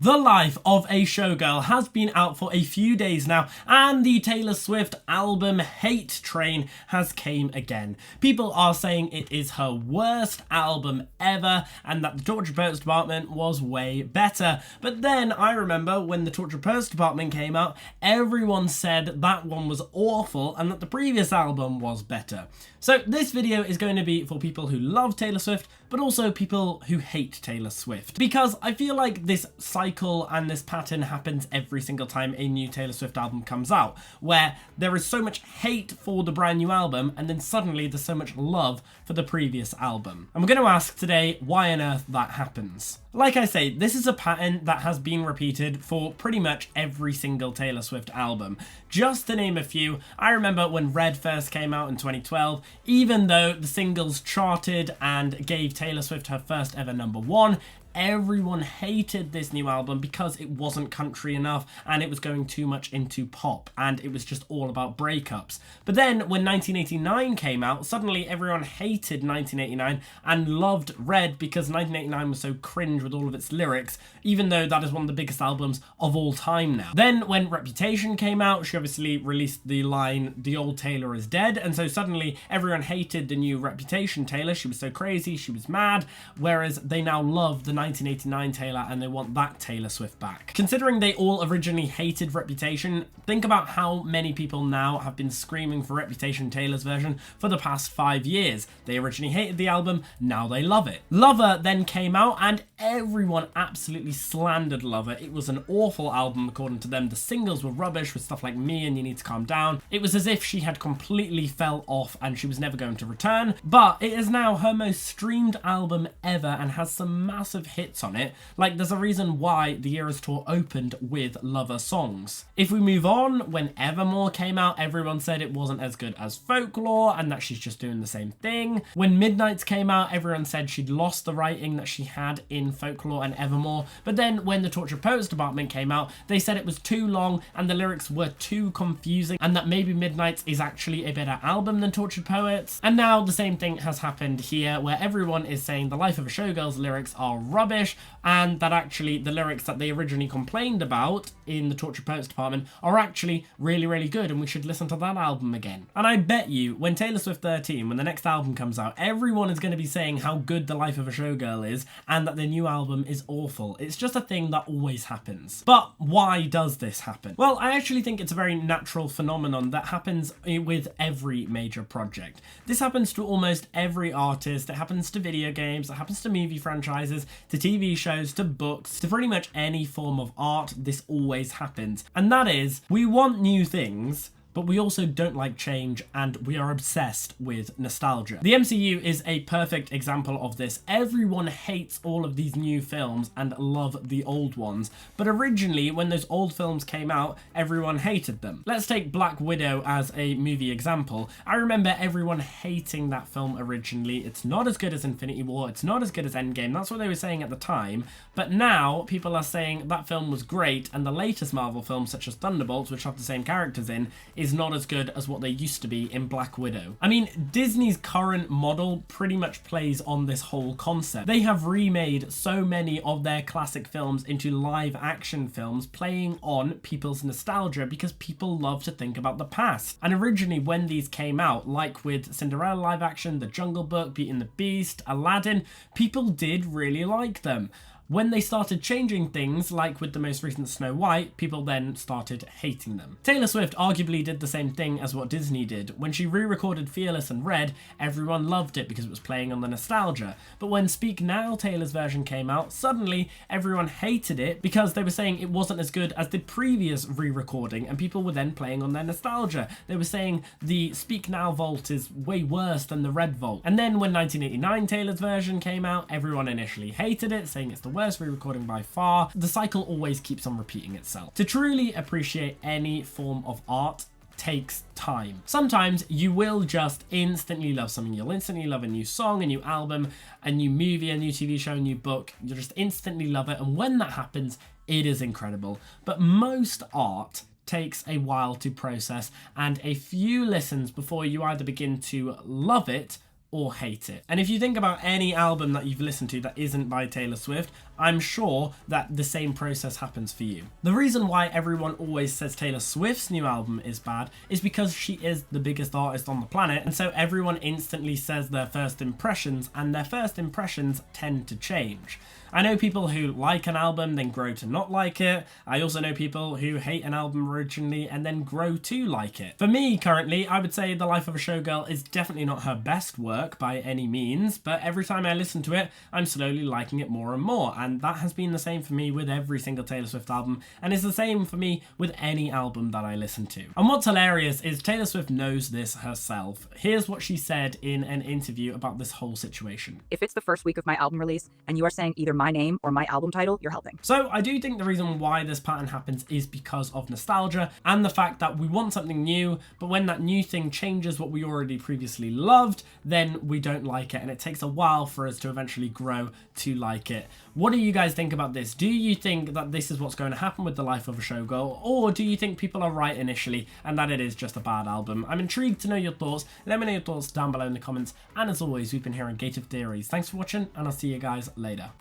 The Life of a Showgirl has been out for a few days now, and the Taylor Swift album Hate Train has came again. People are saying it is her worst album ever and that the Torture Poets Department was way better. But then I remember when the Torture Poets Department came out, everyone said that one was awful and that the previous album was better. So this video is going to be for people who love Taylor Swift, but also people who hate Taylor Swift. Because I feel like this cycle and this pattern happens every single time a new Taylor Swift album comes out, where there is so much hate for the brand new album and then suddenly there's so much love for the previous album. And we're going to ask today why on earth that happens. Like I say, this is a pattern that has been repeated for pretty much every single Taylor Swift album. Just to name a few, I remember when Red first came out in 2012, even though the singles charted and gave Taylor Swift her first ever #1, everyone hated this new album because it wasn't country enough and it was going too much into pop and it was just all about breakups. But then when 1989 came out, suddenly everyone hated 1989 and loved Red because 1989 was so cringe with all of its lyrics, even though that is one of the biggest albums of all time now. Then when Reputation came out, she obviously released the line, "The old Taylor is dead," and so suddenly everyone hated the new Reputation Taylor. She was so crazy, she was mad, whereas they now love the 1989 Taylor and they want that Taylor Swift back. Considering they all originally hated Reputation, think about how many people now have been screaming for Reputation Taylor's version for the past 5 years. They originally hated the album, now they love it. Lover then came out and everyone absolutely slandered Lover. It was an awful album according to them. The singles were rubbish with stuff like Me and You Need to Calm Down. It was as if she had completely fell off and she was never going to return, but it is now her most streamed album ever and has some massive hits on it. Like, there's a reason why the Eras Tour opened with Lover songs. If we move on, when Evermore came out, everyone said it wasn't as good as Folklore and that she's just doing the same thing. When Midnights came out, everyone said she'd lost the writing that she had in Folklore and Evermore. But then when the Torture Poets Department came out, they said it was too long and the lyrics were too confusing and that maybe Midnights is actually a better album than Tortured Poets. And now the same thing has happened here, where everyone is saying The Life of a Showgirl's lyrics are rubbish and that actually the lyrics that they originally complained about in the Torture Poets Department are actually really, really good and we should listen to that album again. And I bet you when Taylor Swift 13, when the next album comes out, everyone is going to be saying how good The Life of a Showgirl is and that the new album is awful. It's just a thing that always happens. But why does this happen? Well, I actually think it's a very natural phenomenon that happens with every major project. This happens to almost every artist. It happens to video games, it happens to movie franchises, to TV shows, to books, to pretty much any form of art. This always happens. And that is, we want new things, but we also don't like change and we are obsessed with nostalgia. The MCU is a perfect example of this. Everyone hates all of these new films and love the old ones, but originally when those old films came out, everyone hated them. Let's take Black Widow as a movie example. I remember everyone hating that film originally. It's not as good as Infinity War, it's not as good as Endgame, that's what they were saying at the time, but now people are saying that film was great and the latest Marvel films such as Thunderbolts, which have the same characters in, is not as good as what they used to be in Black Widow. I mean, Disney's current model pretty much plays on this whole concept. They have remade so many of their classic films into live action films, playing on people's nostalgia because people love to think about the past. And originally when these came out, like with Cinderella live action, The Jungle Book, Beauty and the Beast, Aladdin, people did really like them. When they started changing things, like with the most recent Snow White, people then started hating them. Taylor Swift arguably did the same thing as what Disney did. When she re-recorded Fearless and Red, everyone loved it because it was playing on the nostalgia. But when Speak Now, Taylor's version came out, suddenly everyone hated it because they were saying it wasn't as good as the previous re-recording and people were then playing on their nostalgia. They were saying the Speak Now vault is way worse than the Red vault. And then when 1989 Taylor's version came out, everyone initially hated it, saying it's the worst re-recording by far. The cycle always keeps on repeating itself. To truly appreciate any form of art takes time. Sometimes you will just instantly love something. You'll instantly love a new song, a new album, a new movie, a new TV show, a new book. You'll just instantly love it. And when that happens, it is incredible. But most art takes a while to process and a few listens before you either begin to love it or hate it. And if you think about any album that you've listened to that isn't by Taylor Swift, I'm sure that the same process happens for you. The reason why everyone always says Taylor Swift's new album is bad is because she is the biggest artist on the planet, and so everyone instantly says their first impressions, and their first impressions tend to change. I know people who like an album then grow to not like it. I also know people who hate an album originally and then grow to like it. For me, currently, I would say The Life of a Showgirl is definitely not her best work by any means, but every time I listen to it, I'm slowly liking it more and more, and that has been the same for me with every single Taylor Swift album, and it's the same for me with any album that I listen to. And what's hilarious is Taylor Swift knows this herself. Here's what she said in an interview about this whole situation. If it's the first week of my album release and you are saying either my name or my album title, you're helping. So I do think the reason why this pattern happens is because of nostalgia and the fact that we want something new, but when that new thing changes what we already previously loved, then we don't like it, and it takes a while for us to eventually grow to like it. What do you guys think about this? Do you think that this is what's going to happen with The Life of a Showgirl, or do you think people are right initially and that it is just a bad album? I'm intrigued to know your thoughts. Let me know your thoughts down below in the comments, and as always, we've been here on Gate of Theories. Thanks for watching, and I'll see you guys later.